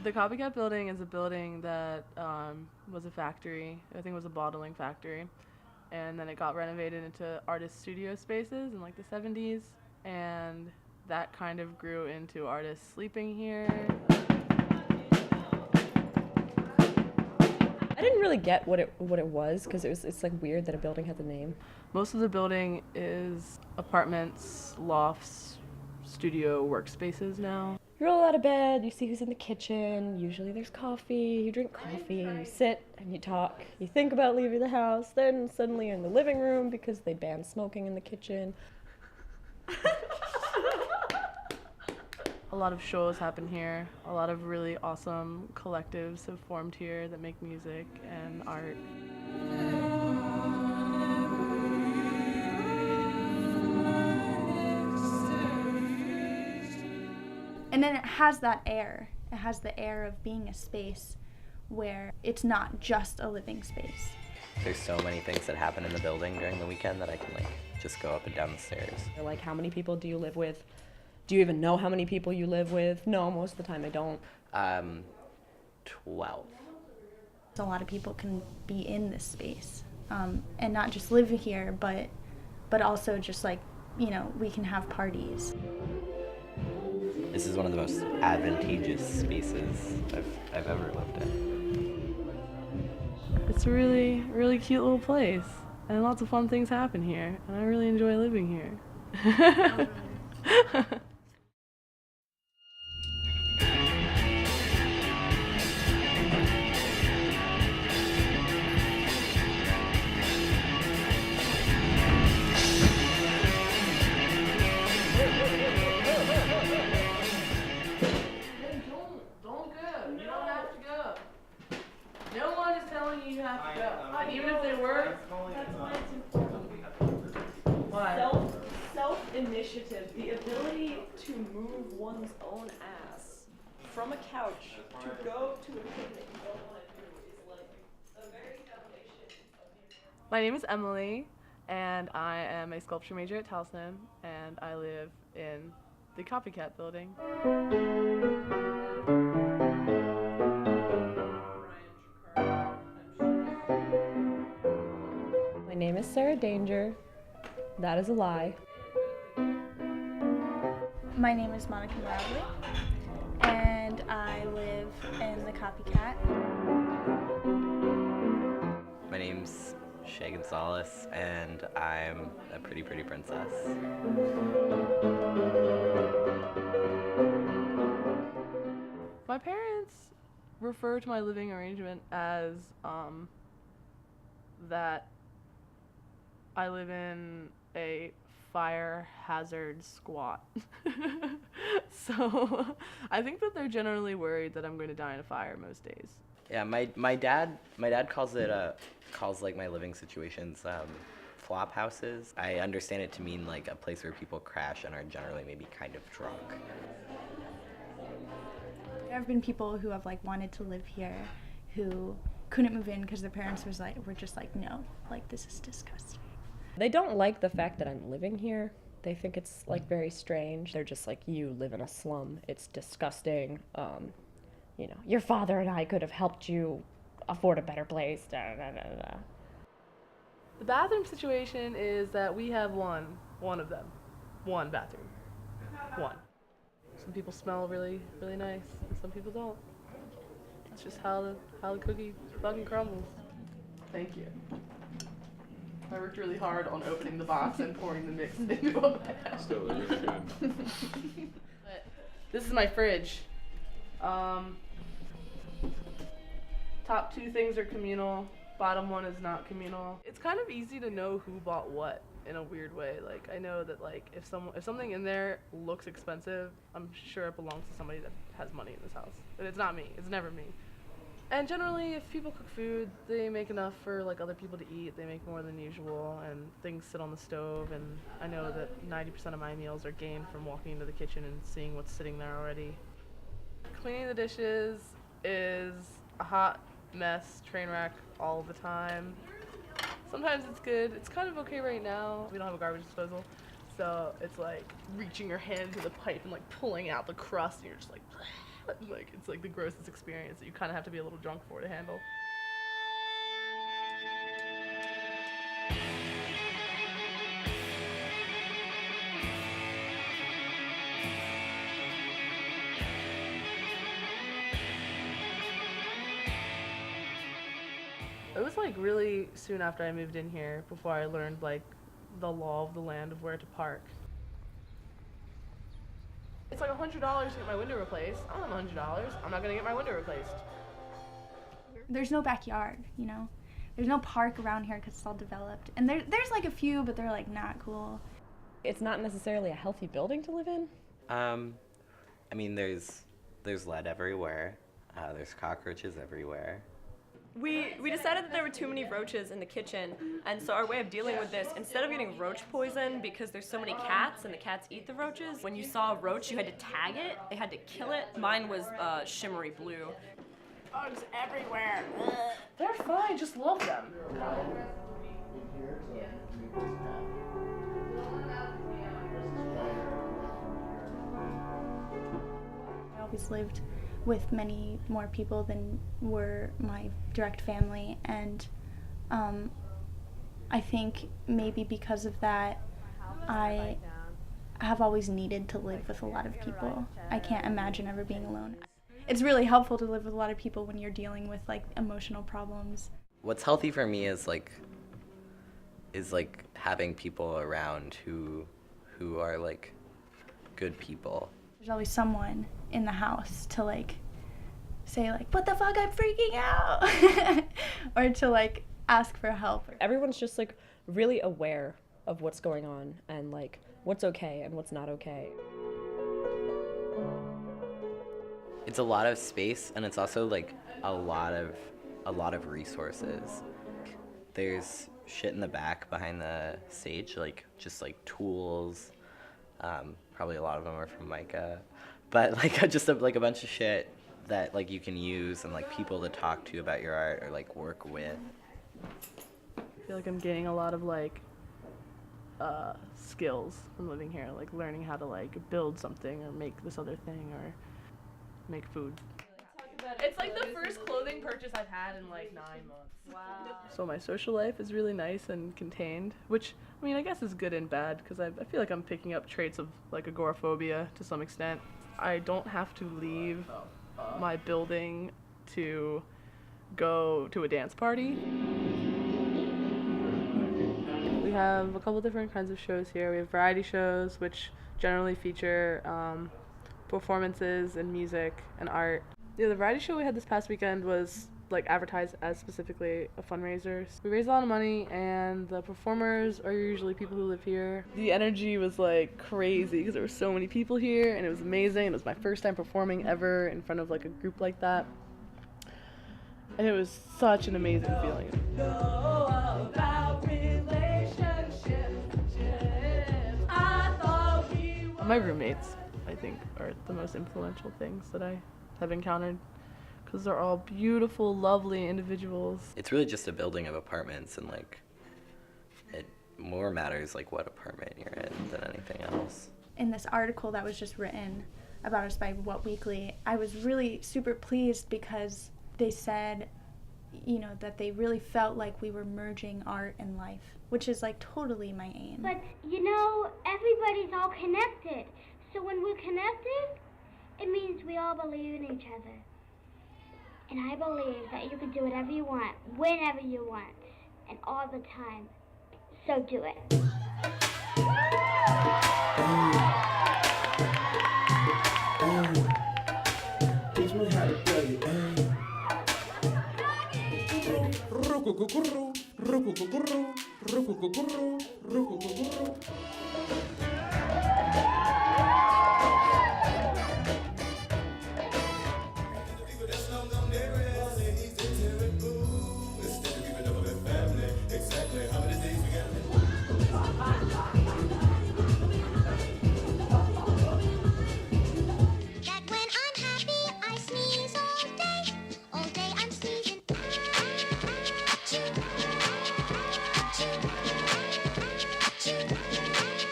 The Copycat building is a building that was a factory. I think it was a bottling factory. And then it got renovated into artist studio spaces in like the 70s. And that kind of grew into artists sleeping here. I didn't really get what it was because it's like weird that a building has a name. Most of the building is apartments, lofts, studio workspaces now. You roll out of bed, you see who's in the kitchen, usually there's coffee, you drink coffee, you sit and you talk, you think about leaving the house, then suddenly you're in the living room because they ban smoking in the kitchen. A lot of shows happen here. A lot of really awesome collectives have formed here that make music and art. And then it has that air. It has the air of being a space where it's not just a living space. There's so many things that happen in the building during the weekend that I can like just go up and down the stairs. They're like, how many people do you live with? Do you even know how many people you live with? No, most of the time I don't. 12. A lot of people can be in this space and not just live here, but also just like, you know, we can have parties. This is one of the most advantageous spaces I've ever lived in. It's a really, really cute little place, and lots of fun things happen here, and I really enjoy living here. Don't go. You don't have to go. No one is telling you you have to go. Even if they were. That's why it's important. Why? Self-initiative, the ability to move one's own ass from a couch to go to a thing that you don't want to do is like the very foundation of humanity. My name is Emily, and I am a sculpture major at Towson, and I live in the Copycat building. My name is Sarah Danger. That is a lie. My name is Monica Bradley, and I live in the Copycat. My name's Shay Gonzalez, and I'm a pretty princess. My parents refer to my living arrangement as that I live in a fire hazard squat. So I think that they're generally worried that I'm going to die in a fire most days. Yeah, my dad calls like my living situations flop houses. I understand it to mean like a place where people crash and are generally maybe kind of drunk. There have been people who have like wanted to live here who couldn't move in because their parents were just like, no, like this is disgusting. They don't like the fact that I'm living here. They think it's like very strange. They're just like, you live in a slum. It's disgusting. You know, your father and I could have helped you afford a better place. Da, da, da, da. The bathroom situation is that we have one of them. One bathroom. One. Some people smell really, really nice, and some people don't. That's just how the cookie fucking crumbles. Thank you. I worked really hard on opening the box and pouring the mix into a bag. Still really good. But this is my fridge. Top two things are communal. Bottom one is not communal. It's kind of easy to know who bought what in a weird way. Like I know that like if something in there looks expensive, I'm sure it belongs to somebody that has money in this house. But it's not me. It's never me. And generally, if people cook food, they make enough for like other people to eat. They make more than usual, and things sit on the stove. And I know that 90% of my meals are gained from walking into the kitchen and seeing what's sitting there already. Cleaning the dishes is a hot mess, train wreck all the time. Sometimes it's good. It's kind of okay right now. We don't have a garbage disposal, so it's like reaching your hand to the pipe and like pulling out the crust, and you're just like, Like, it's like the grossest experience that you kind of have to be a little drunk for to handle. It was like really soon after I moved in here before I learned like the law of the land of where to park. It's like $100 to get my window replaced. I don't have $100. I'm not gonna get my window replaced. There's no backyard, you know? There's no park around here because it's all developed. And there's like a few, but they're like not cool. It's not necessarily a healthy building to live in. I mean, there's lead everywhere. There's cockroaches everywhere. We decided that there were too many roaches in the kitchen, and so our way of dealing with this, instead of getting roach poison because there's so many cats and the cats eat the roaches, when you saw a roach you had to tag it, they had to kill it. Mine was shimmery blue. Bugs everywhere. They're fine, just love them. I always lived with many more people than were my direct family, and I think maybe because of that I have always needed to live with a lot of people. I can't imagine ever being alone. It's really helpful to live with a lot of people when you're dealing with like emotional problems. What's healthy for me is having people around who are like good people. There's always someone in the house to like say like, what the fuck, I'm freaking out, or to like ask for help. Everyone's just like really aware of what's going on and like what's okay and what's not okay. It's a lot of space, and it's also like a lot of resources. There's shit in the back behind the stage, like just like tools. Probably a lot of them are from Micah, but like just a bunch of shit that like you can use, and like people to talk to about your art or like work with. I feel like I'm gaining a lot of like skills from living here, like learning how to like build something or make this other thing or make food. It's like the first clothing purchase I've had in like 9 months. Wow. So my social life is really nice and contained, which I mean I guess is good and bad because I feel like I'm picking up traits of like agoraphobia to some extent. I don't have to leave my building to go to a dance party. We have a couple different kinds of shows here. We have variety shows, which generally feature performances and music and art. Yeah, the variety show we had this past weekend was like advertised as specifically a fundraiser. We raised a lot of money, and the performers are usually people who live here. The energy was like crazy because there were so many people here, and it was amazing. It was my first time performing ever in front of like a group like that, and it was such an amazing feeling. My roommates, I think, are the most influential things that I have encountered because they're all beautiful, lovely individuals. It's really just a building of apartments, and like it more matters like what apartment you're in than anything else. In this article that was just written about us by What Weekly, I was really super pleased because they said, you know, that they really felt like we were merging art and life, which is like totally my aim. But you know, everybody's all connected. So when we're connected, it means we all believe in each other. And I believe that you can do whatever you want, whenever you want, and all the time. So do it. Teach me how to play it. That when I'm happy, I sneeze all day. All day I'm sneezing. Achoo. Achoo. Achoo.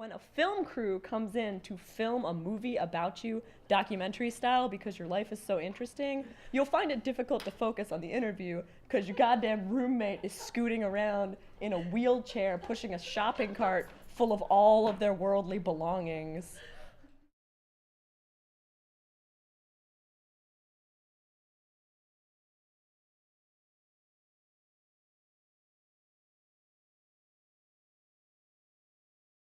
when a film crew comes in to film a movie about you, documentary style, because your life is so interesting, you'll find it difficult to focus on the interview because your goddamn roommate is scooting around in a wheelchair pushing a shopping cart full of all of their worldly belongings.